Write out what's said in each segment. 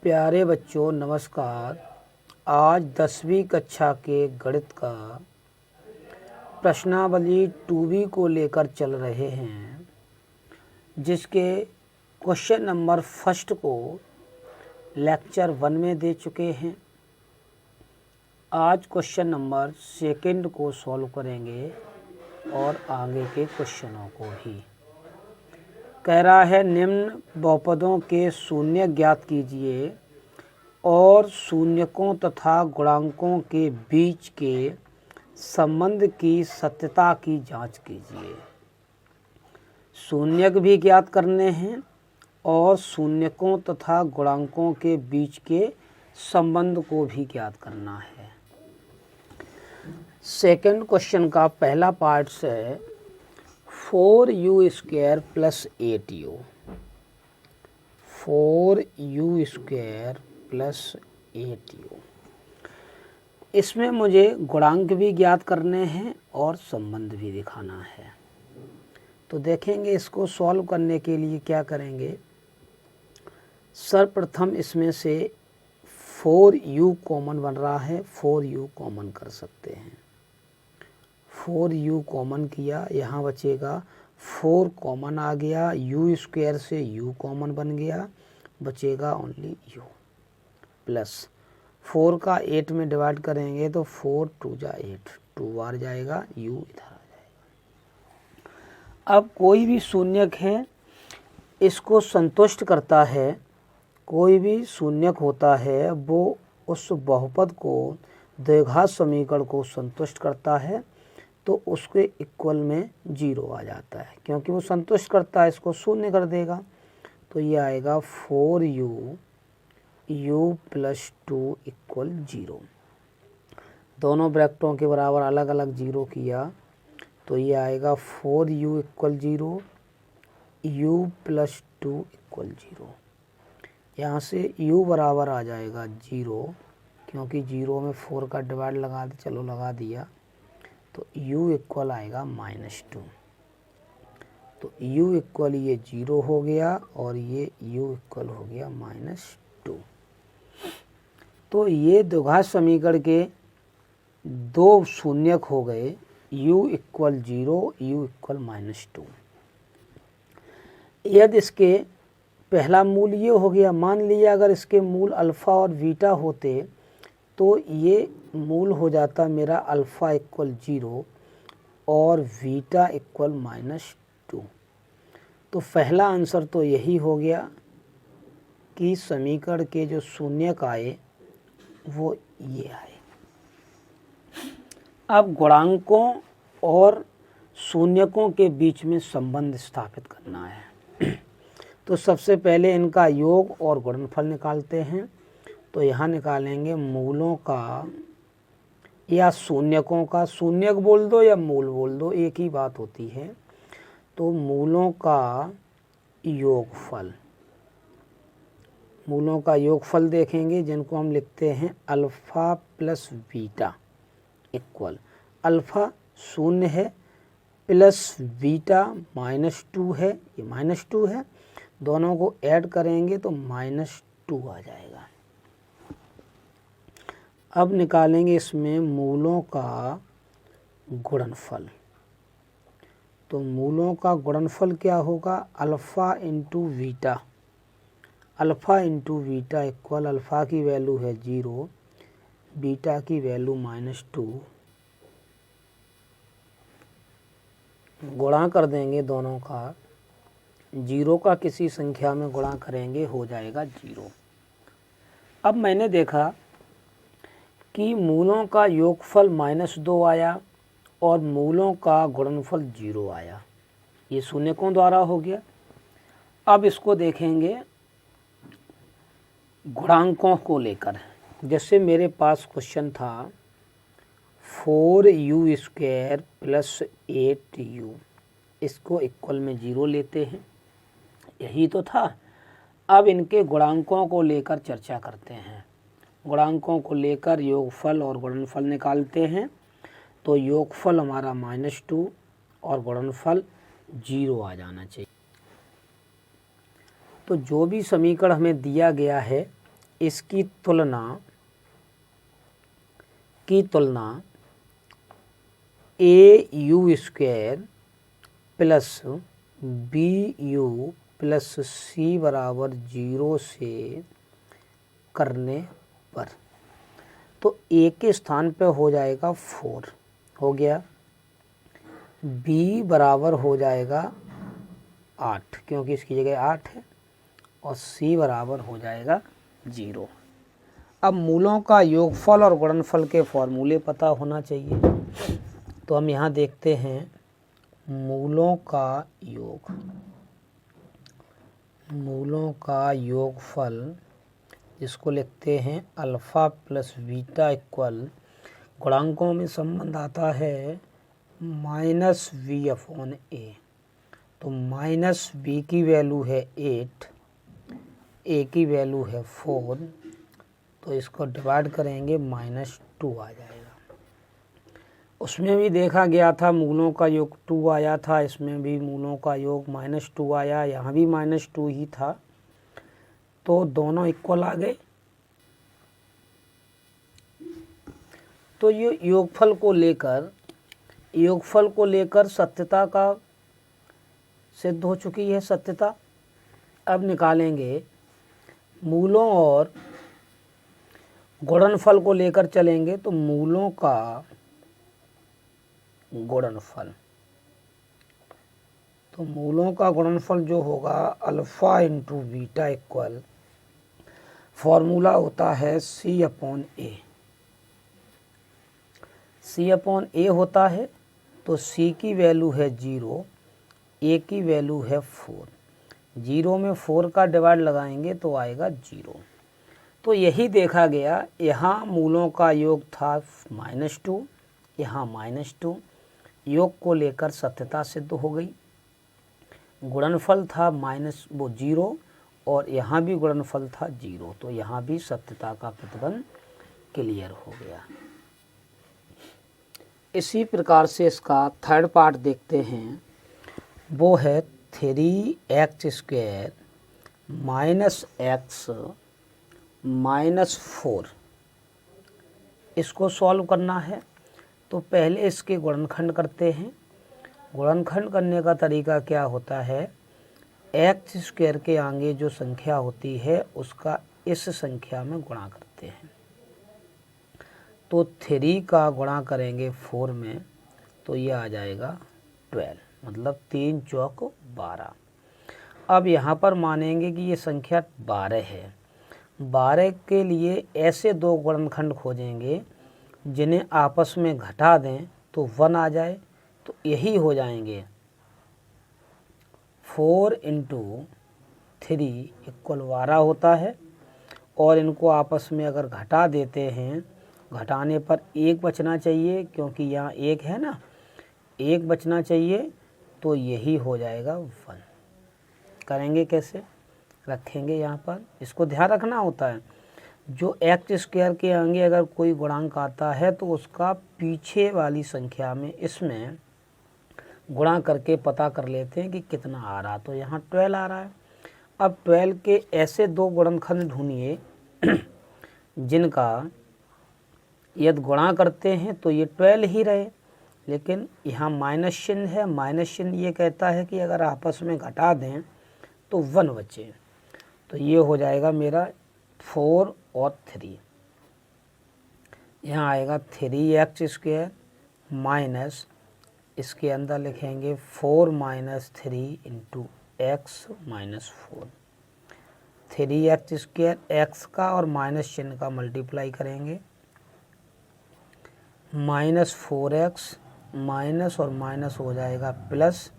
प्यारे बच्चों नमस्कार। आज 10वीं कक्षा के गणित का प्रश्नावली 2B को लेकर चल रहे हैं, जिसके क्वेश्चन नंबर फर्स्ट को लेक्चर 1 में दे चुके हैं। आज क्वेश्चन नंबर सेकंड को सॉल्व करेंगे और आगे के क्वेश्चनों को भी। कह रहा है निम्न बहुपदों के शून्य ज्ञात कीजिए और शून्यकों तथा गुणांकों के बीच के संबंध की सत्यता की जांच कीजिए। शून्यक भी ज्ञात करने हैं और शून्यकों तथा गुणांकों के बीच के संबंध को भी ज्ञात करना है। सेकंड क्वेश्चन का पहला पार्ट है 4u² + 8u। 4u² + 8u। इसमें मुझे गुणांक भी ज्ञात करने हैं और संबंध भी दिखाना है। तो देखेंगे इसको सॉल्व करने के लिए क्या करेंगे। सर्वप्रथम इसमें से 4u कॉमन बन रहा है, 4u कॉमन कर सकते हैं। 4u कॉमन किया, यहाँ बचेगा 4 कॉमन आ गया, u² से u कॉमन बन गया, बचेगा ओनली u प्लस 4 का 8 में डिवाइड करेंगे तो 4 2 जा 8, 2 बार जाएगा, u इधर आ जाएगा। अब कोई भी शून्यक है इसको संतुष्ट करता है, कोई भी शून्यक होता है वो उस बहुपद को द्विघात समीकरण को संतुष्ट करता है, तो उसके इक्वल में 0 आ जाता है। क्योंकि वो संतुष्ट करता है, इसको शून्य कर देगा, तो ये आएगा 4u u + 2 = 0। दोनों ब्रैकेटों के बराबर अलग अलग 0 किया तो ये आएगा 4u = 0, u + 2 = 0। यहाँ से u बराबर आ जाएगा 0, क्योंकि 0 में 4 का डिवाइड लगा दे, चलो लगा दिया, तो u इक्वल आएगा -2। तो u इक्वल ये 0 हो गया और ये u इक्वल हो गया -2। तो ये द्विघात समीकरण के दो शून्यक हो गए, u = 0, u = -2। यदि इसके पहला मूल ये हो गया, मान लिया अगर इसके मूल अल्फ़ा और बीटा होते तो ये मूल हो जाता मेरा अल्फ़ा = 0 और बीटा = -2। तो पहला आंसर तो यही हो गया कि समीकरण के जो शून्यक आए वो ये आए। अब गुणांकों और शून्यकों के बीच में संबंध स्थापित करना है। तो सबसे पहले इनका योग और गुणनफल निकालते हैं। तो यहाँ निकालेंगे मूलों का या शून्यकों का, शून्यक बोल दो या मूल बोल दो, एक ही बात होती है। तो मूलों का योगफल, मूलों का योगफल देखेंगे, जिनको हम लिखते हैं अल्फ़ा + बीटा इक्वल अल्फ़ा 0 है प्लस बीटा -2 है, ये -2 है, दोनों को ऐड करेंगे तो -2 आ जाएगा। अब निकालेंगे इसमें मूलों का गुणनफल। तो मूलों का गुणनफल क्या होगा, alpha × beta. Alpha × beta equal alpha की वैल्यू है 0, बीटा की वैल्यू -2, गुणा कर देंगे दोनों का, 0 का किसी संख्या में गुणा करेंगे हो जाएगा 0। अब मैंने देखा कि मूलों का योगफल -2 आया और मूलों का गुणनफल 0 आया, ये शून्यकों द्वारा हो गया। अब इसको देखेंगे गुणांकों को लेकर। जैसे मेरे पास क्वेश्चन था 4u² + 8u, इसको इक्वल में 0 लेते हैं, यही तो था। अब इनके गुणांकों को लेकर चर्चा करते हैं। गुणांकों को लेकर योगफल और गुणनफल निकालते हैं। तो योगफल हमारा -2 और गुणनफल 0 आ जाना चाहिए। तो जो भी समीकरण हमें दिया गया है इसकी तुलना A U square plus B U plus C बराबर 0 से करने पर, तो ए के स्थान पे हो जाएगा 4 हो गया, बी बराबर हो जाएगा 8 क्योंकि इसकी जगह 8 है, और सी बराबर हो जाएगा 0। अब मूलों का योगफल और गुणनफल के फॉर्मूले पता होना चाहिए, तो हम यहाँ देखते हैं मूलों का योगफल जिसको लिखते हैं अल्फ़ा प्लस बीटा इक्वल, गुणांकों में संबंध आता है माइनस वी अपॉन ए। तो माइनस बी की वैल्यू है 8, ए की वैल्यू है 4, तो इसको डिवाइड करेंगे -2 आ जाएगा। उसमें भी देखा गया था मूलों का योग 2 आया था, इसमें भी मूलों का योग -2 आया, यहाँ भी -2 ही था, तो दोनों इक्वल आ गए। तो ये योगफल को लेकर सत्यता का सिद्ध हो चुकी है सत्यता। अब निकालेंगे मूलों और गुणनफल को लेकर चलेंगे, तो मूलों का गुणनफल जो होगा alpha into beta equal, formula होता है सी अपॉन ए होता है। तो सी की वैल्यू है 0, ए की वैल्यू है 4, 0 में 4 का डिवाइड लगाएंगे तो आएगा 0। तो यही देखा गया, यहाँ मूलों का योग था -2, यहाँ -2, योग को लेकर सत्यता सिद्ध हो गई। गुणनफल था 0 और यहाँ भी गुणनफल था 0, तो यहाँ भी सत्यता का प्रतिबंध क्लियर हो गया। इसी प्रकार से इसका थर्ड पार्ट देखते हैं, वो है 3x² -x -4। इसको सॉल्व करना है, तो पहले इसके गुणनखंड करते हैं। गुणनखंड करने का तरीका क्या होता है, x² के आगे जो संख्या होती है उसका इस संख्या में गुणा करते हैं। तो 3 का गुणा करेंगे 4 में, तो ये आ जाएगा 12, मतलब 3 चौक 12। अब यहाँ पर मानेंगे कि ये संख्या 12 है। 12 के लिए ऐसे दो गुणनखंड खोजेंगे जिन्हें आपस में घटा दें तो 1 आ जाए, तो यही हो जाएंगे 4 × 3 = 12 होता है, और इनको आपस में अगर घटा देते हैं, घटाने पर 1 बचना चाहिए, क्योंकि यहाँ 1 है ना, 1 बचना चाहिए, तो यही हो जाएगा 1। करेंगे कैसे, रखेंगे यहाँ पर, इसको ध्यान रखना होता है। जो x² के आगे अगर कोई गुणांक आता है तो उसका पीछे वाली संख्या में इसमें गुणा करके पता कर लेते हैं कि कितना आ रहा, तो यहाँ 12 आ रहा है। अब 12 के ऐसे दो गुणनखंड ढूंढिए जिनका यदि गुणा करते हैं तो ये 12 ही रहे, लेकिन यहाँ माइनस चिन्ह है। माइनस चिन्ह ये कहता है कि अगर आपस में घटा दें तो 1 बचे, तो ये हो जाएगा मेरा 4 और 3। यहाँ आएगा 3x² माइनस, इसके अंदर लिखेंगे 4 - 3 × x - 4। 3x² x का और माइनस चिन्ह का मल्टीप्लाई करेंगे, -4x, माइनस और माइनस हो जाएगा प्लस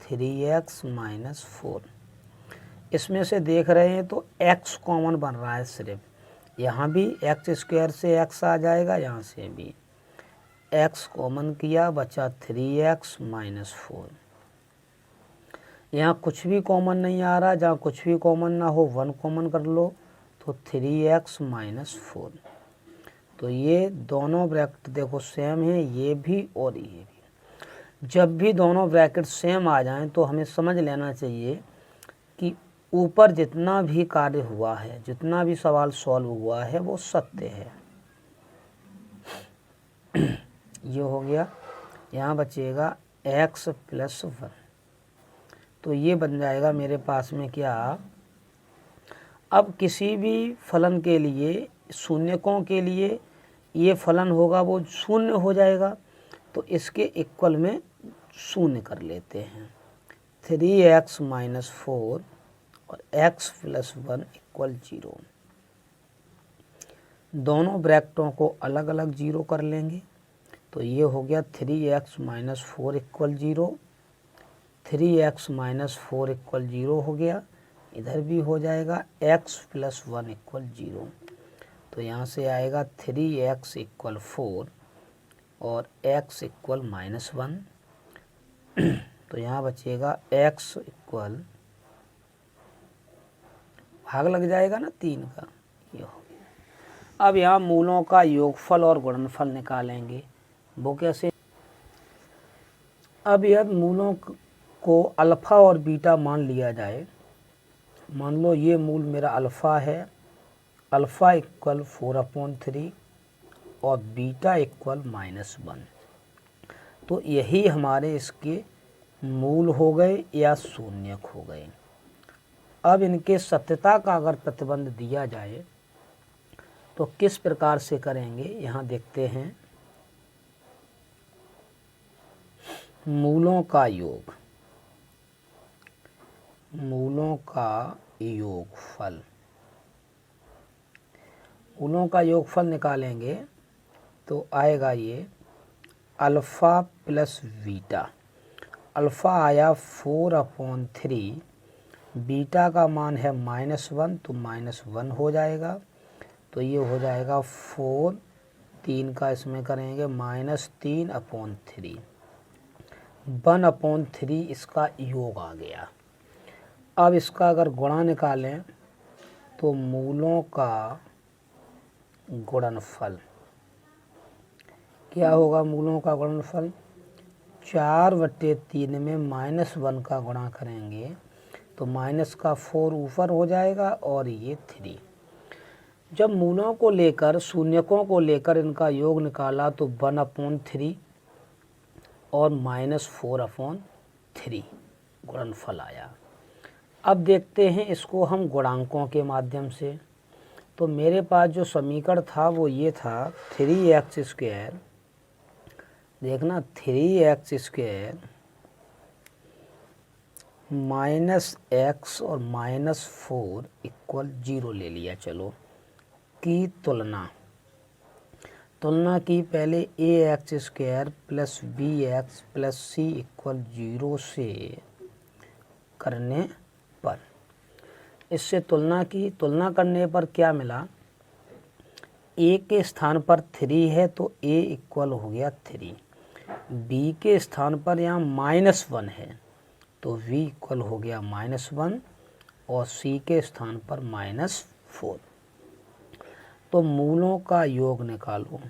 3x - 4। इसमें से देख रहे हैं तो x कॉमन बन रहा है सिर्फ, यहाँ भी x² से x आ जाएगा, यहाँ से भी x कॉमन किया, बचा 3x - 4। यहाँ कुछ भी कॉमन नहीं आ रहा, जहाँ कुछ भी कॉमन ना हो 1 कॉमन कर लो, तो 3x - 4। तो ये दोनों ब्रैकेट देखो सेम है, ये भी और ये भी। जब भी दोनों ब्रैकेट सेम आ जाएं तो हमें समझ लेना चाहिए कि ऊपर जितना भी कार्य हुआ है, जितना भी सवाल सॉल्व हुआ है वो सत्य है। ये हो गया। यहाँ बचेगा x + 1, तो ये बन जाएगा मेरे पास में क्या, अब किसी भी फलन के लिए, शून्यकों के लिए ये फलन होगा वो शून्य हो जाएगा, तो इसके इक्वल में शून्य कर लेते हैं। 3x - 4 और x + 1 = 0। दोनों ब्रैकेटों को अलग अलग 0 कर लेंगे, तो ये हो गया 3x - 4 = 0, 3x - 4 = 0 हो गया। इधर भी हो जाएगा x + 1 = 0, तो यहाँ से आएगा 3x = 4 और x = -1, तो यहाँ बचेगा x = भाग लग जाएगा ना 3 का, ये हो गया। अब यहाँ मूलों का योगफल और गुणनफल निकालेंगे, वो कैसे। अब यदि मूलों को अल्फ़ा और बीटा मान लिया जाए, मान लो ये मूल मेरा अल्फ़ा है, अल्फ़ा = 4/3 और बीटा = -1, तो यही हमारे इसके मूल हो गए या शून्यक हो गए। अब इनके सत्यता का अगर प्रतिबंध दिया जाए तो किस प्रकार से करेंगे, यहाँ देखते हैं। मूलों का योग, मूलों का योगफल, मूलों का योगफल निकालेंगे तो आएगा ये अल्फ़ा + बीटा। अल्फ़ा आया 4/3, बीटा का मान है -1, तो -1 हो जाएगा, तो ये हो जाएगा 4, 3 का इसमें करेंगे -3/3, 1/3 इसका योग आ गया। अब इसका अगर गुणा निकालें तो मूलों का गुणनफल क्या होगा, मूलों का गुणनफल 4/3 में -1 का गुणा करेंगे तो माइनस का 4 ऊपर हो जाएगा और ये 3। जब मूलों को लेकर, शून्यकों को लेकर इनका योग निकाला तो 1/3 और -4/3 गुणनफल आया। अब देखते हैं इसको हम गुणांकों के माध्यम से। तो मेरे पास जो समीकरण था वो ये था 3x², देखना 3x² -x और -4 = 0 ले लिया। चलो की तुलना की पहले ax² + bx + c = 0 से करने पर, इससे तुलना की, तुलना करने पर क्या मिला, a के स्थान पर 3 है तो a = हो गया 3, b के स्थान पर यहाँ -1 है तो v = हो गया -1 और c के स्थान पर -4। तो मूलों का योग निकालो,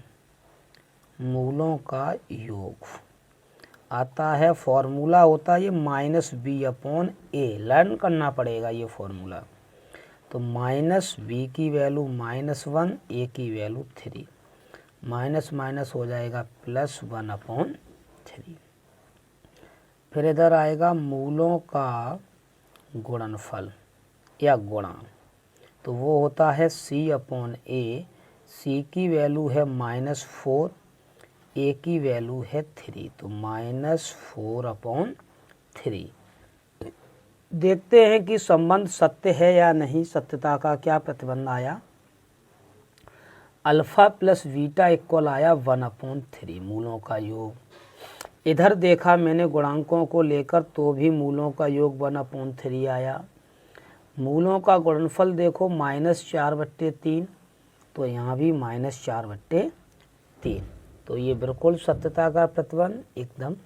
मूलों का योग आता है, फॉर्मूला होता है ये -b/a, लर्न करना पड़ेगा ये फॉर्मूला। तो -b की वैल्यू -1, a की वैल्यू 3, माइनस माइनस हो जाएगा +1/3। फिर इधर आएगा मूलों का गुणनफल या गुणा, तो वो होता है c/a, c की वैल्यू है -4, a की वैल्यू है 3, तो -4/3। देखते हैं कि संबंध सत्य है या नहीं, सत्यता का क्या प्रतिबंध आया। अल्फ़ा + बीटा = आया 1/3 मूलों का योग। इधर देखा मैंने गुणांकों को लेकर तो भी मूलों का योग 1/3 आया। मूलों का गुणनफल देखो -4/3, तो यहाँ भी -4/3, तो ये बिल्कुल सत्यता का प्रतिबंध एकदम।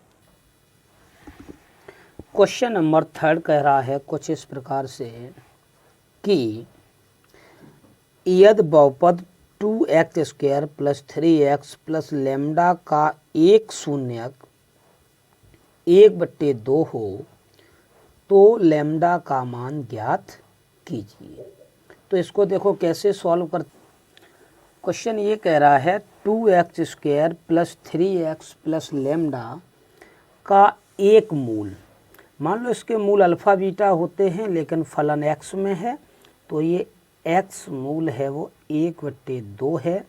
क्वेश्चन नंबर 3 कह रहा है कुछ इस प्रकार से कि यदि बहुपद 2x² + 3x + लैम्ब्डा का एक शून्यक 1/2 हो तो लैम्ब्डा का मान ज्ञात कीजिए। तो इसको देखो कैसे सॉल्व कर। क्वेश्चन ये कह रहा है 2x² plus 3x plus lambda का एक मूल, मान लो इसके मूल अल्फ़ा बीटा होते हैं लेकिन फलन x में है, तो ये x मूल है वो 1/2 है।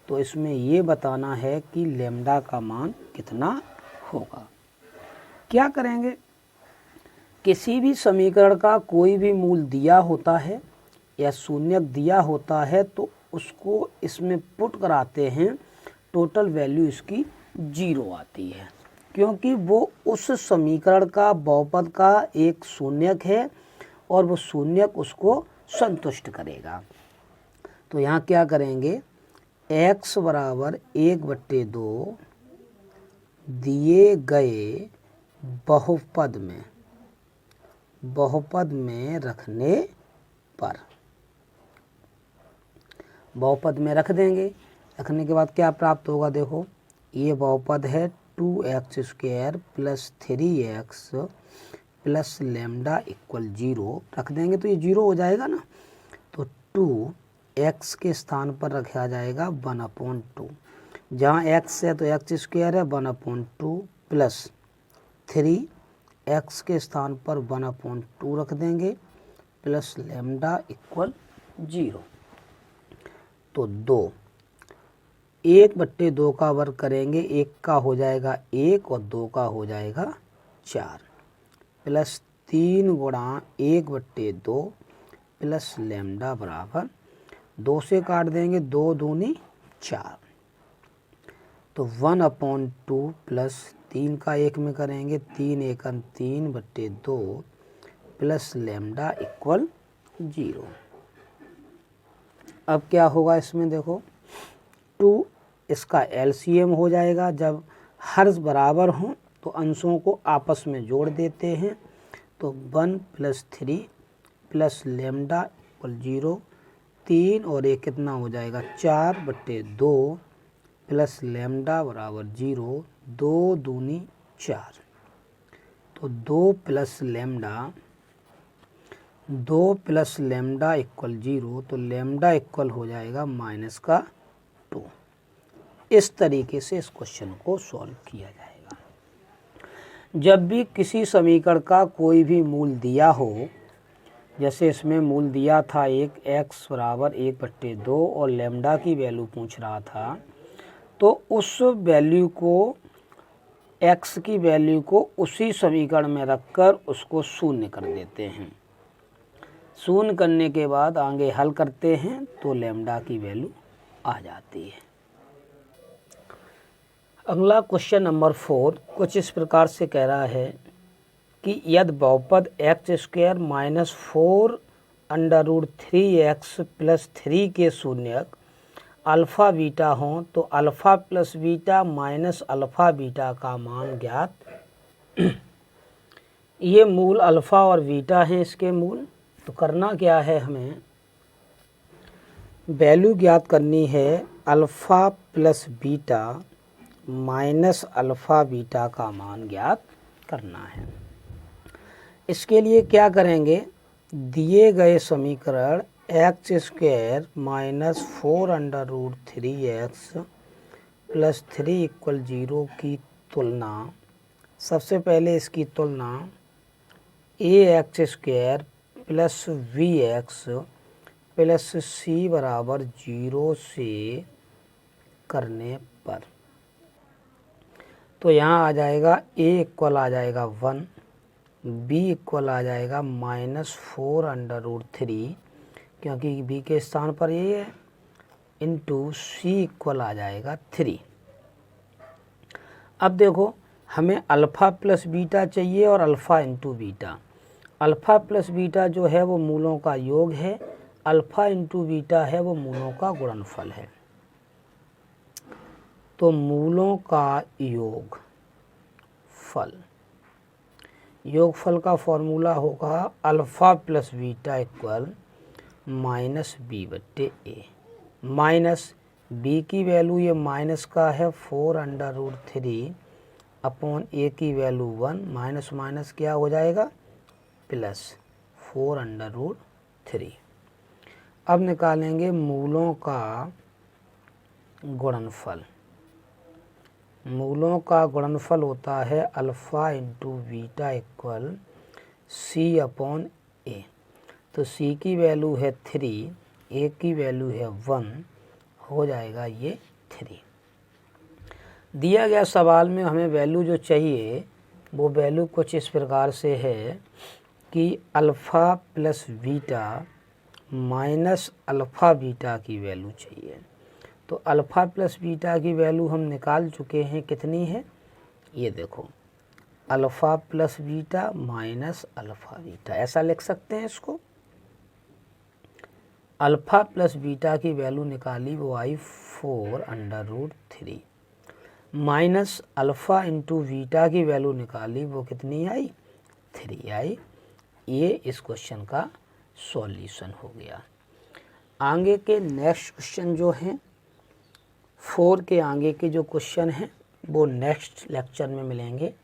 तो इसमें ये बताना है कि लेमडा का मान कितना होगा। क्या करेंगे, किसी भी समीकरण का कोई भी मूल दिया होता है या शून्यक दिया होता है तो उसको इसमें पुट कराते हैं, टोटल वैल्यू इसकी 0 आती है, क्योंकि वो उस समीकरण का बहुपद का एक शून्यक है और वो शून्यक उसको संतुष्ट करेगा। तो यहाँ क्या करेंगे, x बराबर 1/2 दिए गए बहुपद में रखने पर, बहुपद में रख देंगे। रखने के बाद क्या प्राप्त होगा, देखो ये बहुपद है 2x² plus 3x plus lambda equal 0, रख देंगे तो ये 0 हो जाएगा ना। तो 2x के स्थान पर रखा जाएगा 1/2, जहाँ x है तो x² है 1/2 प्लस 3x के स्थान पर 1/2 रख देंगे प्लस लेमडा इक्वल 0। तो 1/2 का वर्ग करेंगे, 1 का हो जाएगा 1 और 2 का हो जाएगा 4 प्लस 3 गुणा 1/2 प्लस लेमडा बराबर 2 से काट देंगे, 2 दूनी 4, तो 1/2 प्लस 3 का 1 में करेंगे 3 एकम 3/2 प्लस लेमडा इक्वल 0। अब क्या होगा इसमें, देखो 2 इसका एलसीएम हो जाएगा, जब हर बराबर हों तो अंशों को आपस में जोड़ देते हैं। तो 1 प्लस 3 प्लस लेमडा इक्वल 0, 3 और 1 कितना हो जाएगा 4/2 प्लस लेमडा बराबर 0, 2 दूनी 4, तो 2 प्लस लेमडा इक्वल 0, तो लेमडा इक्वल हो जाएगा -2। इस तरीके से इस क्वेश्चन को सॉल्व किया जाएगा। जब भी किसी समीकरण का कोई भी मूल दिया हो, जैसे इसमें मूल दिया था एक x बराबर 1/2 और लेमडा की वैल्यू पूछ रहा था, तो उस वैल्यू को, x की वैल्यू को उसी समीकरण में रखकर उसको शून्य कर देते हैं। शून्य करने के बाद आगे हल करते हैं तो लेमडा की वैल्यू आ जाती है। अगला क्वेश्चन नंबर 4 कुछ इस प्रकार से कह रहा है कि यदि बहुपद x² माइनस 4√3x प्लस 3 के शून्यक अल्फ़ा बीटा हों तो alpha plus beta minus alpha beta का मान ज्ञात। ये मूल अल्फ़ा और बीटा हैं इसके मूल। तो करना क्या है, हमें वैल्यू ज्ञात करनी है alpha plus beta minus alpha beta का मान ज्ञात करना है। इसके लिए क्या करेंगे, दिए गए समीकरण x² minus 4√3x plus 3 equal 0 की तुलना, सबसे पहले इसकी तुलना ax² plus vx plus c बराबर 0 से करने पर, तो यहाँ आ जाएगा a इक्वल आ जाएगा 1, b इक्वल आ जाएगा -4√3 क्योंकि b के स्थान पर ये है, इंटू c इक्वल आ जाएगा 3। अब देखो हमें अल्फ़ा प्लस बीटा चाहिए और alpha into beta. Alpha plus beta जो है वो मूलों का योग है, अल्फ़ा इंटू बीटा है वो मूलों का गुणनफल है। तो मूलों का योगफल का फॉर्मूला होगा alpha plus beta equal -b/a। Minus b की वैल्यू ये माइनस का है 4√3 अपॉन a की वैल्यू 1, माइनस माइनस क्या हो जाएगा प्लस 4√3। 3। अब निकालेंगे मूलों का गुणनफल। मूलों का गुणनफल होता है alpha into beta equal C upon A. तो सी की वैल्यू है 3, ए की वैल्यू है 1, हो जाएगा ये 3। दिया गया सवाल में हमें वैल्यू जो चाहिए वो वैल्यू कुछ इस प्रकार से है कि alpha plus beta minus alpha beta की वैल्यू चाहिए। तो अल्फ़ा प्लस बीटा की वैल्यू हम निकाल चुके हैं, कितनी है ये देखो, alpha plus beta minus alpha beta, ऐसा लिख सकते हैं इसको। अल्फ़ा प्लस बीटा की वैल्यू निकाली वो आई 4√3 माइनस अल्फ़ा इंटू बीटा की वैल्यू निकाली वो कितनी आई 3 आई। ये इस क्वेश्चन का सॉल्यूशन हो गया। आगे के नेक्स्ट क्वेश्चन जो हैं 4 के आगे के जो क्वेश्चन हैं वो नेक्स्ट लेक्चर में मिलेंगे।